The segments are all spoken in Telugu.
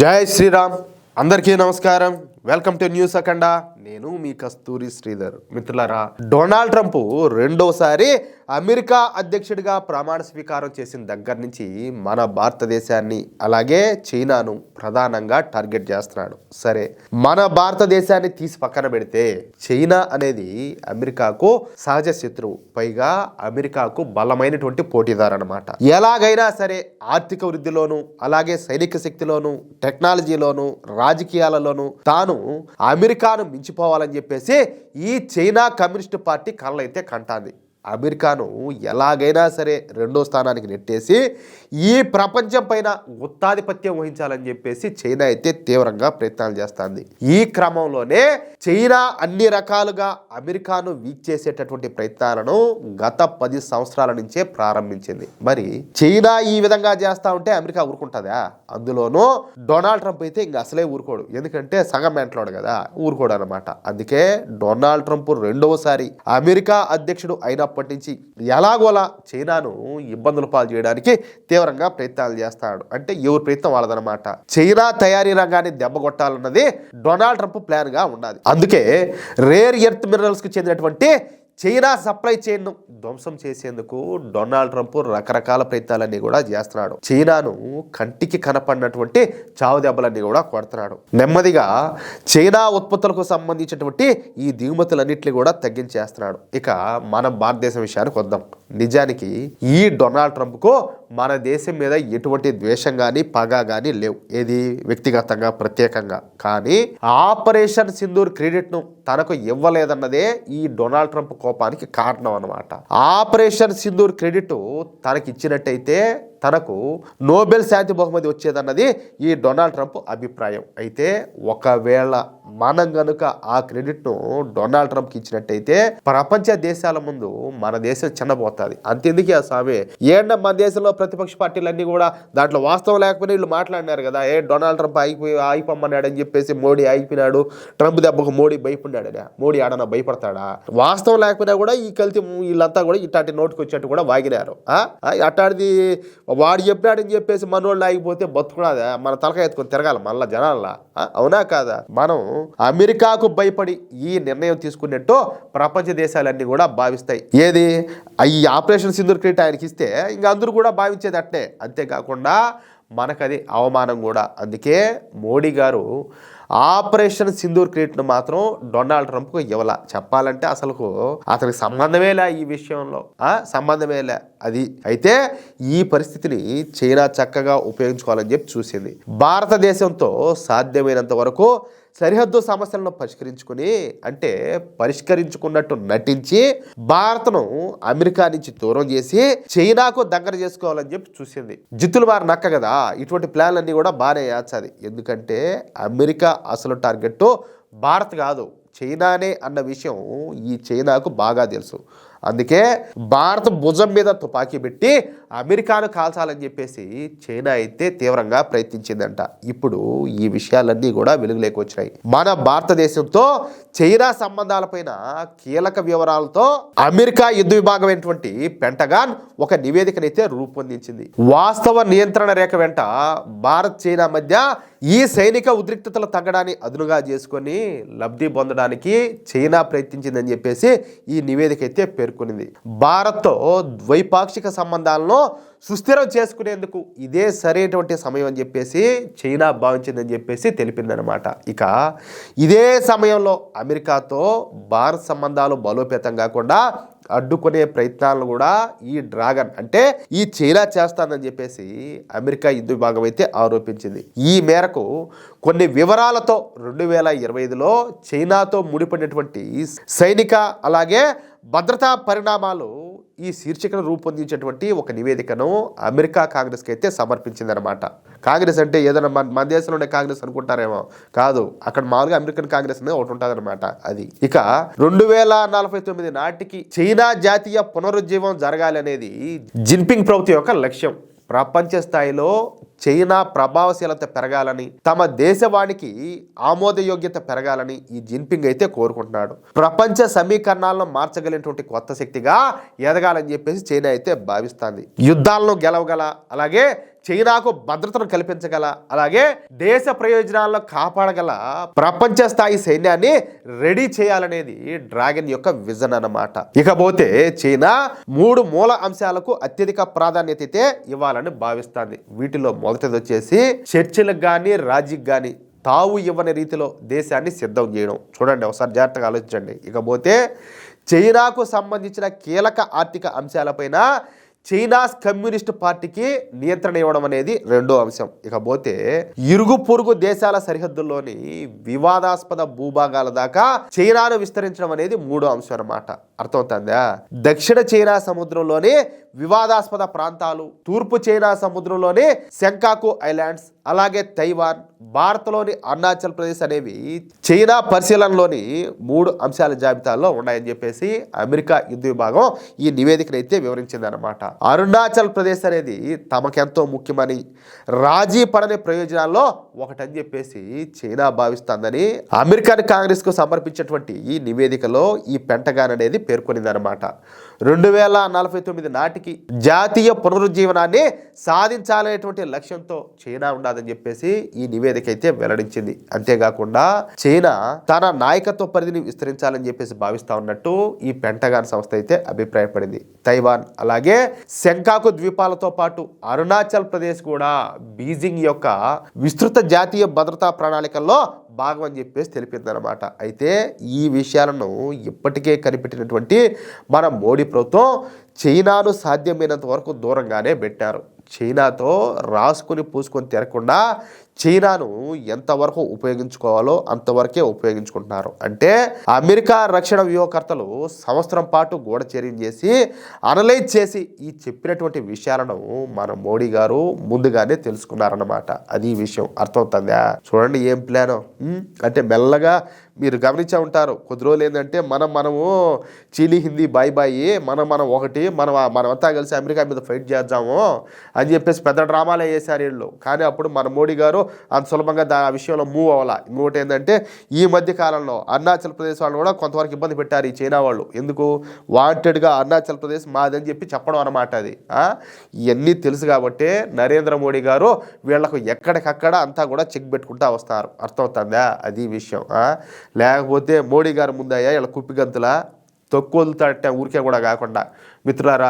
జై శ్రీరామ్. అందరికీ నమస్కారం. వెల్కమ్ టు న్యూస్ అఖండ. నేను మీ కస్తూరి శ్రీధర్. మిత్రులారా, డొనాల్డ్ ట్రంప్ రెండోసారి అమెరికా అధ్యక్షుడిగా ప్రమాణ స్వీకారం చేసిన దగ్గర నుంచి మన భారతదేశాన్ని అలాగే చైనాను ప్రధానంగా టార్గెట్ చేస్తున్నాడు. సరే, మన భారతదేశాన్ని తీసి పక్కన పెడితే చైనా అనేది అమెరికాకు సహజ శత్రువు, పైగా అమెరికాకు బలమైనటువంటి పోటీదారు అనమాట. ఎలాగైనా సరే ఆర్థిక వృద్ధిలోను అలాగే సైనిక శక్తిలోను టెక్నాలజీలోను రాజకీయాలలోను తాను అమెరికాను మించిపోవాలని చెప్పేసి ఈ చైనా కమ్యూనిస్టు పార్టీ కళ్ళైతే కంటాంది. అమెరికాను ఎలాగైనా సరే రెండో స్థానానికి నెట్టేసి ఈ ప్రపంచం పైన గుత్తాధిపత్యం వహించాలని చెప్పేసి చైనా అయితే తీవ్రంగా ప్రయత్నాలు చేస్తుంది. ఈ క్రమంలోనే చైనా అన్ని రకాలుగా అమెరికాను వీక్ చేసేటటువంటి ప్రయత్నాలను గత 10 సంవత్సరాల నుంచే ప్రారంభించింది. మరి చైనా ఈ విధంగా చేస్తా ఉంటే అమెరికా ఊరుకుంటుందా? అందులోనూ డొనాల్డ్ ట్రంప్ అయితే ఇంక అసలే ఊరుకోడు. ఎందుకంటే సగం మెంటలోడు కదా, ఊరుకోడు అనమాట. అందుకే డొనాల్డ్ ట్రంప్ రెండవసారి అమెరికా అధ్యక్షుడు అయినప్పటి నుంచి ఎలాగోలా చైనాను ఇబ్బందులు పాలు చేయడానికి తీవ్రంగా ప్రయత్నాలు చేస్తాడు. అంటే ఎవరి ప్రయత్నం వాళ్ళదనమాట. చైనా తయారీ రంగాన్ని దెబ్బగొట్టాలన్నది డొనాల్డ్ ట్రంప్ ప్లాన్ గా ఉన్నది. అందుకే రేర్ ఎర్త్ మినరల్స్ కు చెందినటువంటి చైనా సప్లై చైన్ను ధ్వంసం చేసేందుకు డొనాల్డ్ ట్రంప్ రకరకాల ప్రయత్నాలన్నీ కూడా చేస్తున్నాడు. చైనాను కంటికి కనపడినటువంటి చావు దెబ్బలన్నీ కూడా కొడుతున్నాడు. నెమ్మదిగా చైనా ఉత్పత్తులకు సంబంధించినటువంటి ఈ దిగుమతులన్నింటినీ కూడా తగ్గించేస్తున్నాడు. ఇక మన భారతదేశం విషయానికి వద్దాం. నిజానికి ఈ డొనాల్డ్ ట్రంప్కు మన దేశం మీద ఎటువంటి ద్వేషం కానీ పగ కానీ లేవు, ఏది వ్యక్తిగతంగా ప్రత్యేకంగా. కానీ ఆపరేషన్ సింధూర్ క్రెడిట్ను తనకు ఇవ్వలేదన్నదే ఈ డొనాల్డ్ ట్రంప్ కోపానికి కారణం అన్నమాట. ఆపరేషన్ సింధూర్ క్రెడిట్ తనకి ఇచ్చినట్టయితే తనకు నోబెల్ శాంతి బహుమతి వచ్చేదన్నది ఈ డొనాల్డ్ ట్రంప్ అభిప్రాయం. అయితే ఒకవేళ మనం గనుక ఆ క్రెడిట్ను డొనాల్డ్ ట్రంప్కి ఇచ్చినట్టయితే ప్రపంచ దేశాల ముందు మన దేశం చిన్నపోతుంది. అంతెందుకు ఆ స్వామి, మన దేశంలో ప్రతిపక్ష పార్టీలన్నీ కూడా దాంట్లో వాస్తవం లేకపోయినా వీళ్ళు మాట్లాడినారు కదా, డొనాల్డ్ ట్రంప్ అయిపోమన్నాడు అని చెప్పేసి మోడీ అయిపోయినాడు, ట్రంప్ దెబ్బకు మోడీ భయపడ్డాడనే. మోడీ ఆడన భయపడతాడా? వాస్తవం లేకపోయినా కూడా ఈ కల్తీ వీళ్ళంతా కూడా ఇట్లాంటి నోటుకు వచ్చేట్టు కూడా వాగినారు. అట్లాంటిది వాడు చెప్పాడని చెప్పేసి మనోళ్ళు ఆగిపోతే బతుకున్నదా? మన తలకాయ ఎత్తుకొని తిరగాలి మళ్ళా జనాల్లా? అవునా కాదా? మనం అమెరికాకు భయపడి ఈ నిర్ణయం తీసుకున్నట్టు ప్రపంచ దేశాలన్నీ కూడా భావిస్తాయి. ఏది ఈ ఆపరేషన్ సింధూర్ క్రెడిట్ ఆయనకి ఇస్తే ఇంకా అందరూ కూడా భావించేది అట్నే. అంతేకాకుండా మనకది అవమానం కూడా. అందుకే మోడీ గారు ఆపరేషన్ సింధూర్ క్రెడిట్ను మాత్రం డొనాల్డ్ ట్రంప్కు ఇవ్వాల. చెప్పాలంటే అసలుకు అతనికి సంబంధమేలే, ఈ విషయంలో సంబంధమేలే అది. అయితే ఈ పరిస్థితిని చైనా చక్కగా ఉపయోగించుకోవాలని చెప్పి చూసింది. భారతదేశంతో సాధ్యమైనంత వరకు సరిహద్దు సమస్యలను పరిష్కరించుకున్నట్టు నటించి భారత్ను అమెరికా నుంచి దూరం చేసి చైనాకు దగ్గర చేసుకోవాలని చెప్పి చూసింది. జిత్తులు వారు నక్క కదా, ఇటువంటి ప్లాన్లన్నీ కూడా బాగానే యాచాది. ఎందుకంటే అమెరికా అసలు టార్గెట్ భారత్ కాదు, చైనానే అన్న విషయం ఈ చైనాకు బాగా తెలుసు. అందుకే భారత్ భుజం మీద తుపాకీ పెట్టి అమెరికాను కాల్చాలని చెప్పేసి చైనా అయితే తీవ్రంగా ప్రయత్నించిందంట. ఇప్పుడు ఈ విషయాలన్నీ కూడా వెలుగులోకి వచ్చినాయి. మన భారతదేశంతో చైనా సంబంధాలపైన కీలక వివరాలతో అమెరికా యుద్ధ విభాగమైనటువంటి పెంటగాన్ ఒక నివేదికనైతే రూపొందించింది. వాస్తవ నియంత్రణ రేఖ వెంట భారత్ చైనా మధ్య ఈ సైనిక ఉద్రిక్తతలు తగ్గడాన్ని అదునుగా చేసుకొని లబ్ధి పొందడానికి చైనా ప్రయత్నించిందని చెప్పేసి ఈ నివేదిక అయితే పేర్కొనింది. భారత్తో ద్వైపాక్షిక సంబంధాలను సుస్థిరం చేసుకునేందుకు ఇదే సరైనటువంటి సమయం అని చెప్పేసి చైనా భావించిందని చెప్పేసి తెలిపిందనమాట. ఇక ఇదే సమయంలో అమెరికాతో భారత్ సంబంధాలు బలోపేతం కాకుండా అడ్డుకునే ప్రయత్నాలను కూడా ఈ డ్రాగన్ అంటే ఈ చైనా చేస్తానని చెప్పేసి అమెరికా యుద్ధ విభాగం అయితే ఆరోపించింది. ఈ మేరకు కొన్ని వివరాలతో 2025లో చైనాతో ముడిపడినటువంటి సైనిక అలాగే భద్రతా పరిణామాలు ఈ శీర్షికను రూపొందించేటువంటి ఒక నివేదికను అమెరికా కాంగ్రెస్కి అయితే సమర్పించిందనమాట. కాంగ్రెస్ అంటే ఏదైనా మన దేశంలోనే కాంగ్రెస్ అనుకుంటారేమో, కాదు, అక్కడ మామూలుగా అమెరికన్ కాంగ్రెస్ అనేది ఒకటి ఉంటుంది అనమాట. అది ఇక 2049 నాటికి చైనా జాతీయ పునరుజ్జీవం జరగాలి అనేది జిన్పింగ్ ప్రభుత్వం యొక్క లక్ష్యం. ప్రపంచ స్థాయిలో చైనా ప్రభావశీలత పెరగాలని, తమ దేశవానికి ఆమోదయోగ్యత పెరగాలని ఈ జిన్పింగ్ అయితే కోరుకుంటున్నాడు. ప్రపంచ సమీకరణాలను మార్చగలిగినటువంటి కొత్త శక్తిగా ఎదగాలని చెప్పేసి చైనా అయితే భావిస్తుంది. యుద్ధాలను గెలవగల, అలాగే చైనాకు భద్రతను కల్పించగల, అలాగే దేశ ప్రయోజనాలను కాపాడగల ప్రపంచ స్థాయి సైన్యాన్ని రెడీ చేయాలనేది డ్రాగన్ యొక్క విజన్ అన్నమాట. ఇకపోతే చైనా 3 మూల అంశాలకు అత్యధిక ప్రాధాన్యత అయితే ఇవ్వాలని భావిస్తుంది. వీటిలో మొదటిది వచ్చేసి చర్చలకు కానీ రాజీకి కానీ తావు ఇవ్వని రీతిలో దేశాన్ని సిద్ధం చేయడం. చూడండి, ఒకసారి జాగ్రత్తగా ఆలోచించండి. ఇకపోతే చైనాకు సంబంధించిన కీలక ఆర్థిక అంశాలపైన చైనాస్ కమ్యూనిస్ట్ పార్టీకి నియంత్రణ ఇవ్వడం అనేది రెండో అంశం. ఇకపోతే ఇరుగు పొరుగు దేశాల సరిహద్దుల్లోని వివాదాస్పద భూభాగాల దాకా చైనాను విస్తరించడం అనేది మూడో అంశం అన్నమాట. అర్థమవుతుందా? దక్షిణ చైనా సముద్రంలోని వివాదాస్పద ప్రాంతాలు, తూర్పు చైనా సముద్రంలోని సెంకాకు ఐలాండ్స్, అలాగే తైవాన్, భారత్లోని అరుణాచల్ ప్రదేశ్ అనేవి చైనా పరిశీలనలోని 3 అంశాల జాబితాలో ఉన్నాయని చెప్పేసి అమెరికా యుద్ధ విభాగం ఈ నివేదికను అయితే వివరించింది అనమాట. అరుణాచల్ ప్రదేశ్ అనేది తమకెంతో ముఖ్యమని, రాజీ పడని ప్రయోజనాల్లో ఒకటని చెప్పేసి చైనా భావిస్తుందని అమెరికన్ కాంగ్రెస్ కు సమర్పించినటువంటి ఈ నివేదికలో ఈ పెంటగాన్ అనేది పేర్కొనింది అనమాట. 2049 నాటికి జాతీయ పునరుజ్జీవనాన్ని సాధించాలనేటువంటి లక్ష్యంతో చైనా ఉండాలని చెప్పేసి ఈ నివేదిక అయితే వెల్లడించింది. అంతేకాకుండా చైనా తన నాయకత్వ పరిధిని విస్తరించాలని చెప్పేసి భావిస్తా ఉన్నట్టు ఈ పెంటగాన్ సంస్థ అయితే అభిప్రాయపడింది. తైవాన్, అలాగే సెంకాకు ద్వీపాలతో పాటు అరుణాచల్ ప్రదేశ్ కూడా బీజింగ్ యొక్క విస్తృత జాతీయ భద్రతా ప్రణాళికల్లో భాగం అని చెప్పేసి తెలిపిందనమాట. అయితే ఈ విషయాలను ఇప్పటికే కనిపెట్టినటువంటి మన మోడీ ప్రభుత్వం చైనాను సాధ్యమైనంత వరకు దూరంగానే పెట్టారు. చైనాతో రాసుకొని పూసుకొని తిరగకుండా చైనాను ఎంతవరకు ఉపయోగించుకోవాలో అంతవరకే ఉపయోగించుకుంటున్నారు. అంటే అమెరికా రక్షణ వ్యూహకర్తలు సంవత్సరం పాటు గూఢచర్యం చేసి అనలైజ్ చేసి ఈ చెప్పినటువంటి విషయాలను మన మోడీ గారు ముందుగానే తెలుసుకున్నారన్నమాట. అది ఈ విషయం. అర్థమవుతుందా? చూడండి ఏం ప్లాను. అంటే మెల్లగా మీరు గమనించే ఉంటారు, కొద్ది రోజులు ఏంటంటే మనము చీలీ హిందీ బాయ్ బాయి మనం ఒకటి మనమంతా కలిసి అమెరికా మీద ఫైట్ చేద్దాము అని చెప్పేసి పెద్ద డ్రామాలే చేశారు వీళ్ళు. కానీ అప్పుడు మన మోడీ గారు అంత సులభంగా ఆ విషయంలో మూవ్ అవ్వాలా. ఇంకోటి ఏంటంటే ఈ మధ్య కాలంలో అరుణాచల్ ప్రదేశ్ వాళ్ళు కూడా కొంతవరకు ఇబ్బంది పెట్టారు ఈ చైనా వాళ్ళు. ఎందుకు? వాంటెడ్గా అరుణాచల్ ప్రదేశ్ మాదని చెప్పి చెప్పడం అన్నమాట. అది ఇవన్నీ తెలుసు కాబట్టి నరేంద్ర మోడీ గారు వీళ్ళకు ఎక్కడికక్కడ అంతా కూడా చెక్ పెట్టుకుంటా వస్తారు. అర్థమవుతుందా? అది విషయం. లేకపోతే మోడీ గారు ముందయ్యా వీళ్ళ కుప్పిగంతుల తొక్కువదులుతాడట ఊరికే కూడా కాకుండా. మిత్రులారా,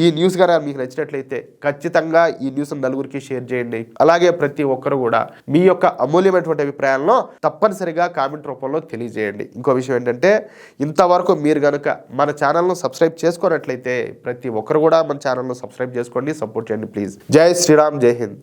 ఈ న్యూస్ గారు మీకు నచ్చినట్లయితే ఖచ్చితంగా ఈ న్యూస్ నలుగురికి షేర్ చేయండి. అలాగే ప్రతి ఒక్కరు కూడా మీ యొక్క అమూల్యమైనటువంటి అభిప్రాయాలను తప్పనిసరిగా కామెంట్ రూపంలో తెలియజేయండి. ఇంకో విషయం ఏంటంటే, ఇంతవరకు మీరు కనుక మన ఛానల్ను సబ్స్క్రైబ్ చేసుకున్నట్లయితే ప్రతి ఒక్కరు కూడా మన ఛానల్ను సబ్స్క్రైబ్ చేసుకోండి, సపోర్ట్ చేయండి ప్లీజ్. జై శ్రీరామ్, జై హింద్.